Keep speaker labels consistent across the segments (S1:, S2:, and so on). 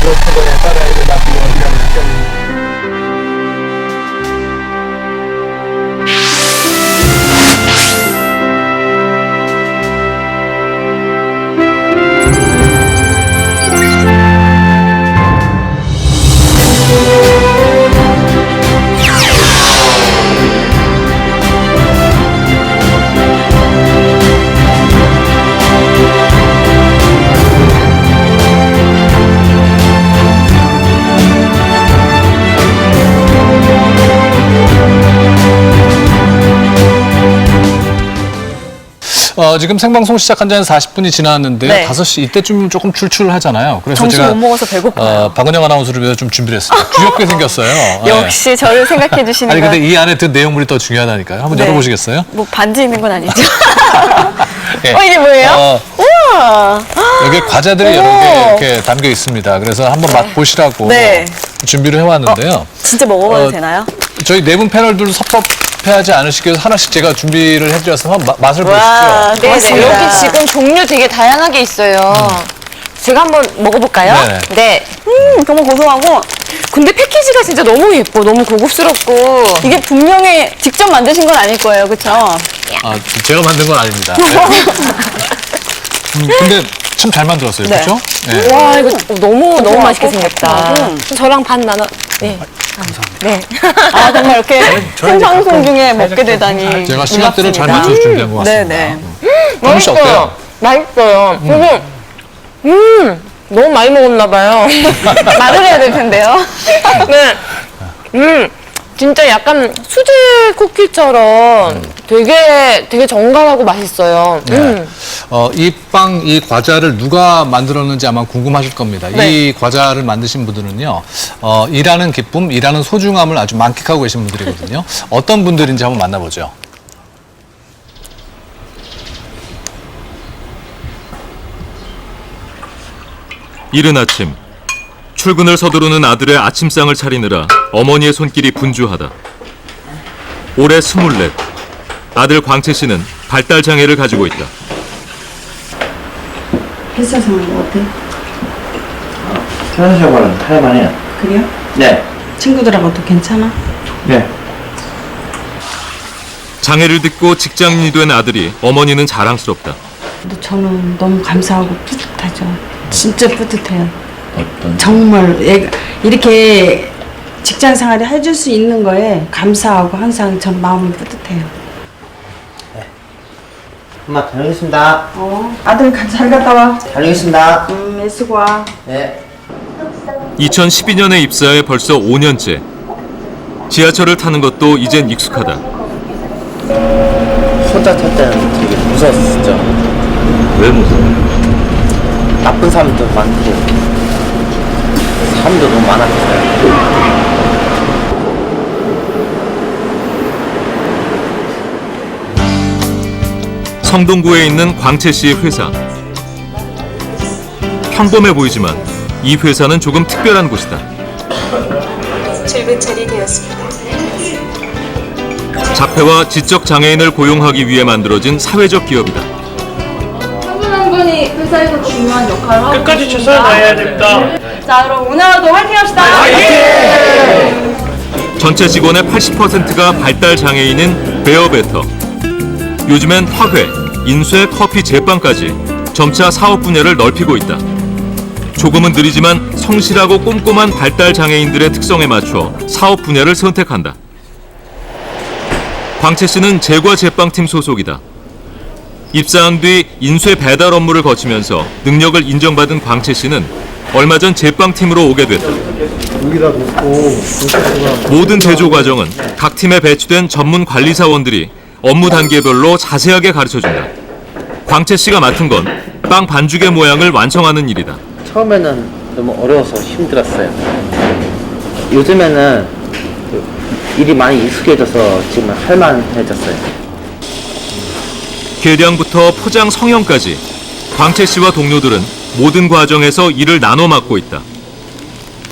S1: 이것저것에 따라 이제 놔두고 어디가는 시점입니다.
S2: 지금 생방송 시작한 지는 40분이 지났는데요.
S3: 네.
S2: 5시 이때쯤 조금 출출하잖아요. 그래서
S3: 점심
S2: 제가
S3: 못 먹어서 배고파요.
S2: 박은영 아나운서를 위해서 좀 준비를 했습니다. 귀엽게 생겼어요.
S3: 역시 저를 생각해 주시는
S2: 아니
S3: 건.
S2: 근데 이 안에 든 내용물이 더 중요하다니까요. 한번
S3: 네.
S2: 열어보시겠어요?
S3: 뭐 반지 있는 건 아니죠?
S2: 예.
S3: 이게 뭐예요? 우와.
S2: 여기 과자들이 여러 개 이렇게 담겨 있습니다. 그래서 한번 맛보시라고
S3: 네.
S2: 준비를 해왔는데요.
S3: 진짜 먹어봐도 되나요?
S2: 저희 네 분 패널들 섭섭해하지 않으시기 위해서 하나씩 제가 준비를 해드려서 한번 맛을
S3: 와,
S2: 보시죠.
S3: 네,
S4: 고맙습니다. 여기 지금 종류 되게 다양하게 있어요. 제가 한번 먹어볼까요?
S2: 네네.
S4: 네.
S3: 너무 고소하고
S4: 근데 패키지가 진짜 너무 예뻐. 너무 고급스럽고.
S3: 이게 분명히 직접 만드신 건 아닐 거예요, 그렇죠?
S2: 아, 제가 만든 건 아닙니다. 네. 근데 참 잘 만들었어요,
S3: 네.
S2: 그렇죠? 네.
S4: 와, 이거 너무 맛있게
S3: 고소하고
S4: 생겼다.
S3: 달콤하고.
S4: 저랑 반 나눠. 네. 네.
S3: 아 정말 이렇게 생방송 중에 먹게 되다니.
S2: 제가 시간대를 잘
S3: 고맙습니다.
S2: 맞춰서 준비한 것 같습니다.
S3: 네네.
S2: 정민 씨 어때요?
S4: 맛있어요. 그리고, 너무 많이 먹었나봐요.
S3: 말을 해야 될 텐데요.
S4: 네. 진짜 약간 수제 쿠키처럼 되게 정갈하고 맛있어요.
S2: 네. 이 빵, 이 과자를 누가 만들었는지 아마 궁금하실 겁니다.
S3: 네.
S2: 이 과자를 만드신 분들은요, 일하는 기쁨, 일하는 소중함을 아주 만끽하고 계신 분들이거든요. 어떤 분들인지 한번 만나보죠.
S5: 이른 아침 출근을 서두르는 아들의 아침상을 차리느라 어머니의 손길이 분주하다. 올해 24, 아들 광채 씨는 발달 장애를 가지고 있다.
S6: 회사 생활 어때?
S7: 회사 생활은 할만해요.
S6: 그래요?
S7: 네.
S6: 친구들하고도 괜찮아?
S7: 네.
S5: 장애를 딛고 직장인이 된 아들이 어머니는 자랑스럽다.
S6: 근데 저는 너무 감사하고 뿌듯하죠. 진짜 뿌듯해요.
S7: 어떤?
S6: 정말 애가 이렇게 직장 생활을 해줄 수 있는 거에 감사하고 항상 전 마음이 뿌듯해요.
S7: 엄마 다녀오겠습니다.
S6: 아들 잘 갔다 와.
S7: 다녀오겠습니다.
S6: 애쓰고 와.
S7: 네.
S5: 2012년에 입사해 벌써 5년째. 지하철을 타는 것도 이젠 익숙하다.
S7: 혼자 탈 때는 되게 무서웠어 진짜. 왜 무서워? 나쁜 사람도 많고 사람도 너무 많았어요.
S5: 성동구에 있는 광채 씨의 회사. 평범해 보이지만 이 회사는 조금 특별한 곳이다.
S8: 출근 처리되었습니다.
S5: 자폐와 지적 장애인을 고용하기 위해 만들어진 사회적 기업이다.
S3: 한 분 한 분이 회사에서 중요한 역할을 하고
S1: 끝까지 최선을 다해야 됩니다.
S3: 자 그럼 오늘도 화이팅 합시다.
S5: 전체 직원의 80%가 발달 장애인인 베어베터. 요즘엔 화훼, 인쇄, 커피, 제빵까지 점차 사업 분야를 넓히고 있다. 조금은 느리지만 성실하고 꼼꼼한 발달 장애인들의 특성에 맞춰 사업 분야를 선택한다. 광채 씨는 제과 제빵팀 소속이다. 입사한 뒤 인쇄 배달 업무를 거치면서 능력을 인정받은 광채 씨는 얼마 전 제빵팀으로 오게 됐다. 모든 제조 과정은 각 팀에 배치된 전문 관리사원들이 업무 단계별로 자세하게 가르쳐준다. 광채 씨가 맡은 건 빵 반죽의 모양을 완성하는 일이다.
S7: 처음에는 너무 어려워서 힘들었어요. 요즘에는 일이 많이 익숙해져서 지금 할만해졌어요.
S5: 계량부터 포장 성형까지 광채 씨와 동료들은 모든 과정에서 일을 나눠 맡고 있다.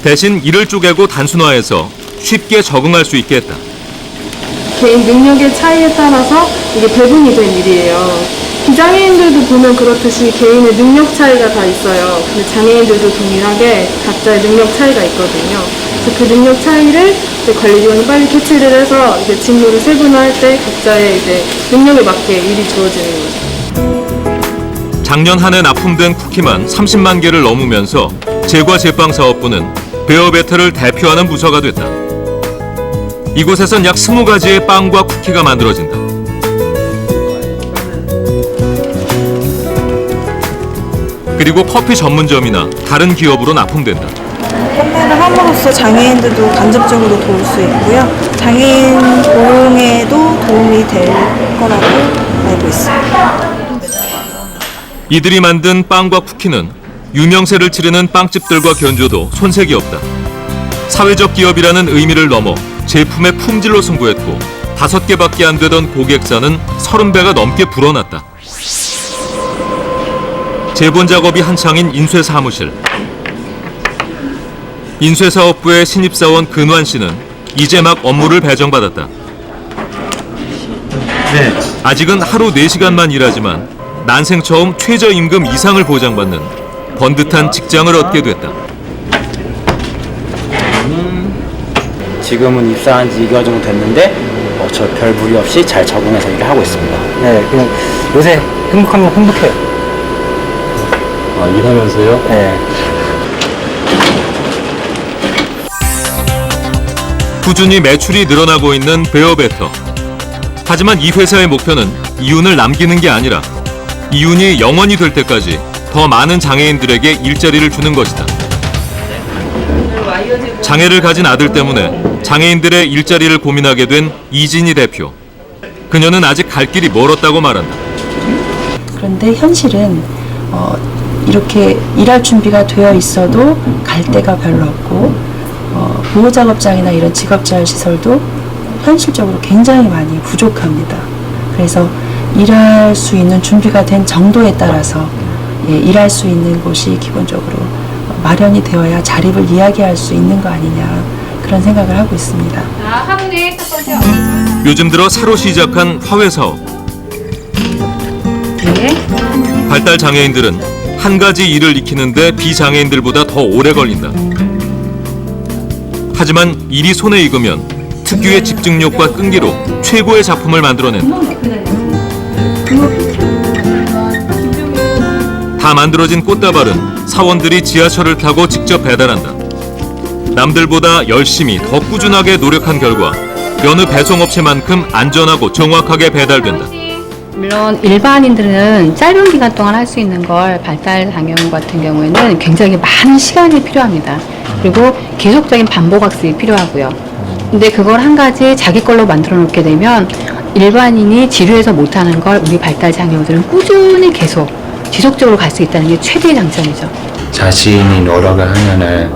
S5: 대신 일을 쪼개고 단순화해서 쉽게 적응할 수 있게 했다.
S9: 개인 능력의 차이에 따라서 이게 배분이 된 일이에요.
S3: 비장애인들도 보면 그렇듯이 개인의 능력 차이가 다 있어요. 근데 장애인들도 동일하게 각자의 능력 차이가 있거든요. 그래서 그 능력 차이를 이제 관리직원이 빨리 캐치를 해서 이제 직무를 세분화할 때 각자의 이제 능력에 맞게 일이 주어지는 거죠.
S5: 작년 한 해 납품된 쿠키만 30만 개를 넘으면서 제과 제빵 사업부는 베어베터를 대표하는 부서가 됐다. 이곳에선 약 20가지의 빵과 쿠키가 만들어진다. 그리고 커피 전문점이나 다른 기업으로 납품된다.
S9: 판매를 함으로써 장애인들도 간접적으로 도울 수 있고요. 장애인 고용에도 도움이 될 거라고 알고 있습니다.
S5: 이들이 만든 빵과 쿠키는 유명세를 치르는 빵집들과 견줘도 손색이 없다. 사회적 기업이라는 의미를 넘어 제품의 품질로 승부했고 5개밖에 안 되던 고객사는 30배가 넘게 불어났다. 재본 작업이 한창인 인쇄 사무실. 인쇄사업부의 신입사원 근환 씨는 이제 막 업무를 배정받았다. 아직은 하루 4시간만 일하지만 난생 처음 최저임금 이상을 보장받는 번듯한 직장을 얻게 됐다.
S7: 지금은 입사한 지 2개월 정도 됐는데 저 별 무리 없이 잘 적응해서 일을 하고 있습니다. 네, 그냥 요새 행복하면 행복해요.
S1: 아, 일하면서요?
S7: 네.
S5: 꾸준히 매출이 늘어나고 있는 베어베터. 하지만 이 회사의 목표는 이윤을 남기는 게 아니라 이윤이 영원히 될 때까지 더 많은 장애인들에게 일자리를 주는 것이다. 장애를 가진 아들 때문에 장애인들의 일자리를 고민하게 된 이진희 대표. 그녀는 아직 갈 길이 멀었다고 말한다.
S10: 그런데 현실은 이렇게 일할 준비가 되어 있어도 갈 데가 별로 없고 보호작업장이나 이런 직업재활시설도 현실적으로 굉장히 많이 부족합니다. 그래서 일할 수 있는 준비가 된 정도에 따라서 일할 수 있는 곳이 기본적으로 마련이 되어야 자립을 이야기할 수 있는 거 아니냐 그런 생각을 하고 있습니다.
S3: 학원의 첫 번째
S5: 요즘 들어 새로 시작한 화훼 사업. 발달 장애인들은 한 가지 일을 익히는데 비장애인들보다 더 오래 걸린다. 하지만 일이 손에 익으면 특유의 집중력과 끈기로 최고의 작품을 만들어낸다. 다 만들어진 꽃다발은 사원들이 지하철을 타고 직접 배달한다. 남들보다 열심히 더 꾸준하게 노력한 결과 여느 배송업체만큼 안전하고 정확하게 배달된다.
S11: 물론 일반인들은 짧은 기간 동안 할 수 있는 걸 발달 장애인 같은 경우에는 굉장히 많은 시간이 필요합니다. 그리고 계속적인 반복 학습이 필요하고요. 근데 그걸 한 가지 자기 걸로 만들어 놓게 되면 일반인이 지루해서 못하는 걸 우리 발달 장애우들은 꾸준히 계속 지속적으로 갈 수 있다는 게 최대의 장점이죠.
S12: 자신이 노력을 하면은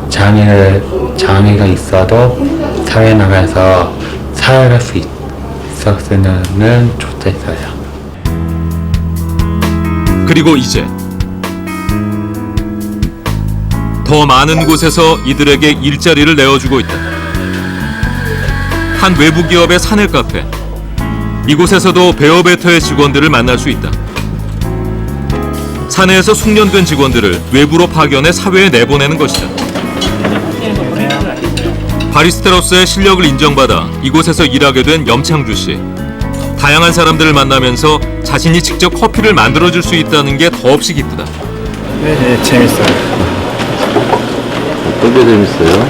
S12: 장애가 있어도 사회 나가서 살아갈 수 있었으면 좋겠어요.
S5: 그리고 이제 더 많은 곳에서 이들에게 일자리를 내어주고 있다. 한 외부 기업의 사내 카페. 이곳에서도 베어베터의 직원들을 만날 수 있다. 사내에서 숙련된 직원들을 외부로 파견해 사회에 내보내는 것이다. 바리스타로서의 실력을 인정받아 이곳에서 일하게 된 염창주 씨. 다양한 사람들을 만나면서 자신이 직접 커피를 만들어줄 수 있다는 게 더없이 기쁘다.
S1: 네, 재밌어요.
S12: 어떤 게 재밌어요?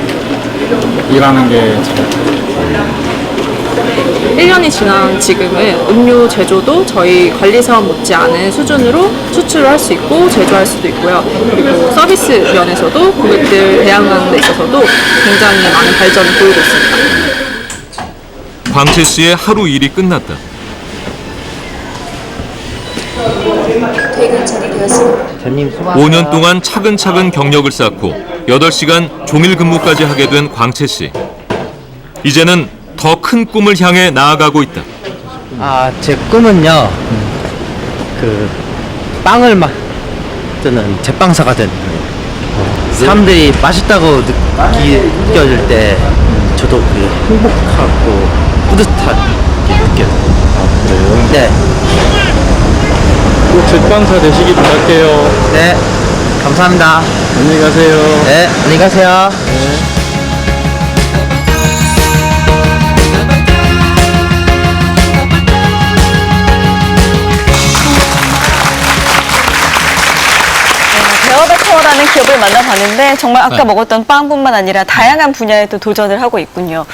S1: 일하는 게 재밌어요.
S13: 1년이 지난 지금은 음료 제조도 저희 관리사원 못지않은 수준으로 수출을 할 수 있고 제조할 수도 있고요. 그리고 서비스 면에서도 고객들 대항하는 데 있어서도 굉장히 많은 발전을 보이고 있습니다.
S5: 광채 씨의 하루 일이 끝났다.
S8: 퇴근 처리되었습니다.
S5: 5년 동안 차근차근 경력을 쌓고 8시간 종일 근무까지 하게 된 광채 씨. 이제는 더 큰 꿈을 향해 나아가고 있다.
S7: 제 꿈은요. 빵을 만드는 제빵사가 되는 거예요. 사람들이 맛있다고 느껴질 때 저도 그게 행복하고 뿌듯하게 느껴져요.
S12: 그래요?
S7: 네.
S1: 꼭 제빵사 되시기 바랄게요.
S7: 네, 감사합니다.
S1: 안녕히 가세요.
S7: 네, 안녕히 가세요.
S4: 베어베터라는 기업을 만나봤는데 정말 아까
S2: 네.
S4: 먹었던 빵뿐만 아니라 다양한 분야에 또 도전을 하고 있군요.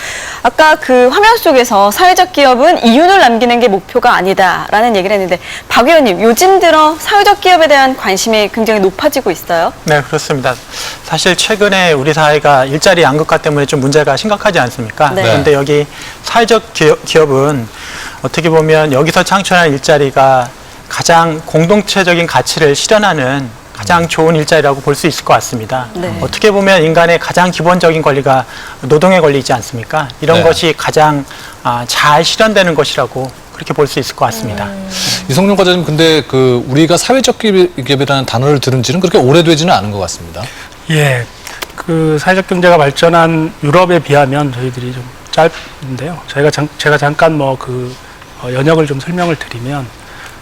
S4: 아까 그 화면 속에서 사회적 기업은 이윤을 남기는 게 목표가 아니다라는 얘기를 했는데 박 의원님, 요즘 들어 사회적 기업에 대한 관심이 굉장히 높아지고 있어요?
S14: 네, 그렇습니다. 사실 최근에 우리 사회가 일자리 양극화 때문에 좀 문제가 심각하지 않습니까?
S4: 네.
S14: 그런데 여기 사회적 기업은 어떻게 보면 여기서 창출한 일자리가 가장 공동체적인 가치를 실현하는 가장 좋은 일자리라고 볼 수 있을 것 같습니다.
S4: 네.
S14: 어떻게 보면 인간의 가장 기본적인 권리가 노동의 권리이지 않습니까? 이런
S2: 네.
S14: 것이 가장 잘 실현되는 것이라고 그렇게 볼 수 있을 것 같습니다.
S2: 이성룡 과장님, 근데 그 우리가 사회적 기업이라는 단어를 들은 지는 그렇게 오래되지는 않은 것 같습니다.
S15: 예, 그 사회적 경제가 발전한 유럽에 비하면 저희들이 좀 짧은데요. 제가 잠깐 연역을 좀 설명을 드리면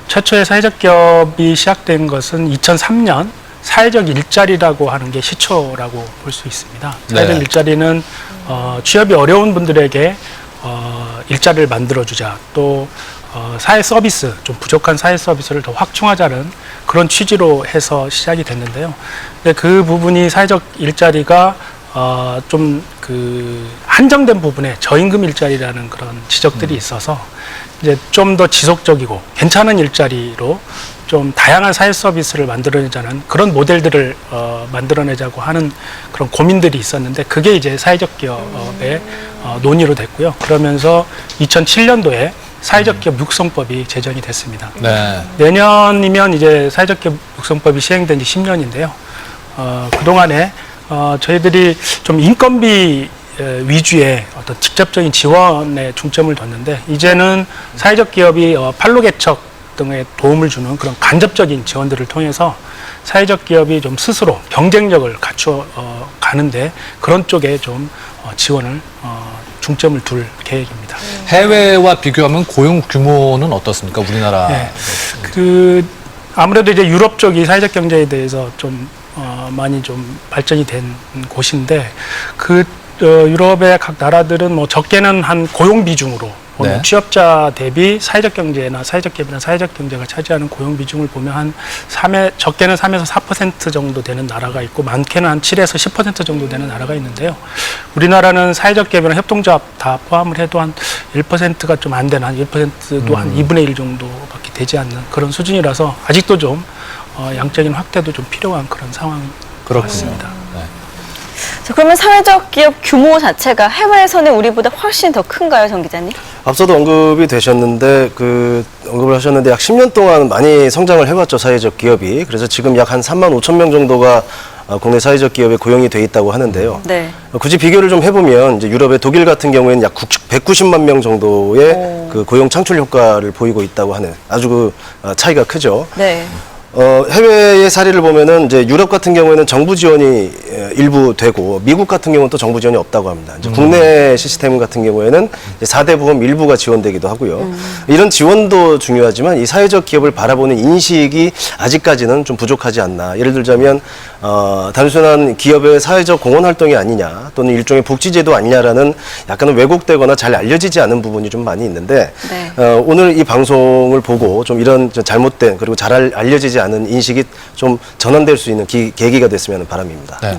S15: 최초의 사회적 기업이 시작된 것은 2003년 사회적 일자리라고 하는 게 시초라고 볼 수 있습니다. 사회적
S2: 네.
S15: 일자리는 취업이 어려운 분들에게 일자리를 만들어주자, 또 사회 서비스, 좀 부족한 사회 서비스를 더 확충하자는 그런 취지로 해서 시작이 됐는데요. 근데 그 부분이 사회적 일자리가 좀 한정된 부분에 저임금 일자리라는 그런 지적들이 있어서 이제 좀 더 지속적이고 괜찮은 일자리로 좀 다양한 사회 서비스를 만들어내자는 그런 모델들을 만들어내자고 하는 그런 고민들이 있었는데 그게 이제 사회적 기업의 논의로 됐고요. 그러면서 2007년도에 사회적 기업 육성법이 제정이 됐습니다.
S2: 네.
S15: 내년이면 이제 사회적 기업 육성법이 시행된 지 10년인데요. 그동안에 저희들이 좀 인건비 위주의 어떤 직접적인 지원에 중점을 뒀는데 이제는 사회적 기업이 판로 개척 등에 도움을 주는 그런 간접적인 지원들을 통해서 사회적 기업이 좀 스스로 경쟁력을 갖춰 가는데 그런 쪽에 좀 지원을 중점을 둘 계획입니다.
S2: 해외와 비교하면 고용 규모는 어떻습니까? 우리나라.
S15: 네. 아무래도 이제 유럽 쪽이 사회적 경제에 대해서 좀 많이 좀 발전이 된 곳인데 유럽의 각 나라들은 적게는 한 고용 비중으로 보면
S2: 네.
S15: 취업자 대비 사회적 경제나 사회적 기업이나 사회적 경제가 차지하는 고용 비중을 보면 적게는 3에서 4% 정도 되는 나라가 있고 많게는 한 7에서 10% 정도 되는 나라가 있는데요. 우리나라는 사회적 기업이나 협동조합 다 포함을 해도 한 1%가 좀 안 되는 한 1%도 한 2분의 1 정도밖에 되지 않는 그런 수준이라서 아직도 좀 양적인 확대도 좀 필요한 그런 상황인 것 같습니다.
S2: 네.
S4: 자, 그러면 사회적 기업 규모 자체가 해외에서는 우리보다 훨씬 더 큰가요, 정 기자님?
S16: 앞서도 언급이 되셨는데 언급을 하셨는데 약 10년 동안 많이 성장을 해왔죠, 사회적 기업이. 그래서 지금 약 한 3만 5천 명 정도가 국내 사회적 기업에 고용이 돼 있다고 하는데요.
S4: 네.
S16: 굳이 비교를 좀 해보면 이제 유럽의 독일 같은 경우에는 약 190만 명 정도의 그 고용 창출 효과를 보이고 있다고 하는 아주 차이가 크죠.
S4: 네.
S16: 해외의 사례를 보면은 이제 유럽 같은 경우에는 정부 지원이 일부 되고 미국 같은 경우는 또 정부 지원이 없다고 합니다. 이제 국내 시스템 같은 경우에는 이제 4대 보험 일부가 지원되기도 하고요. 이런 지원도 중요하지만 이 사회적 기업을 바라보는 인식이 아직까지는 좀 부족하지 않나. 예를 들자면 단순한 기업의 사회적 공헌 활동이 아니냐 또는 일종의 복지제도 아니냐라는 약간은 왜곡되거나 잘 알려지지 않은 부분이 좀 많이 있는데
S4: 네.
S16: 오늘 이 방송을 보고 좀 이런 잘못된 그리고 잘 알려지지 않은 인식이 좀 전환될 수 있는 계기가 됐으면 하는 바람입니다.
S2: 네.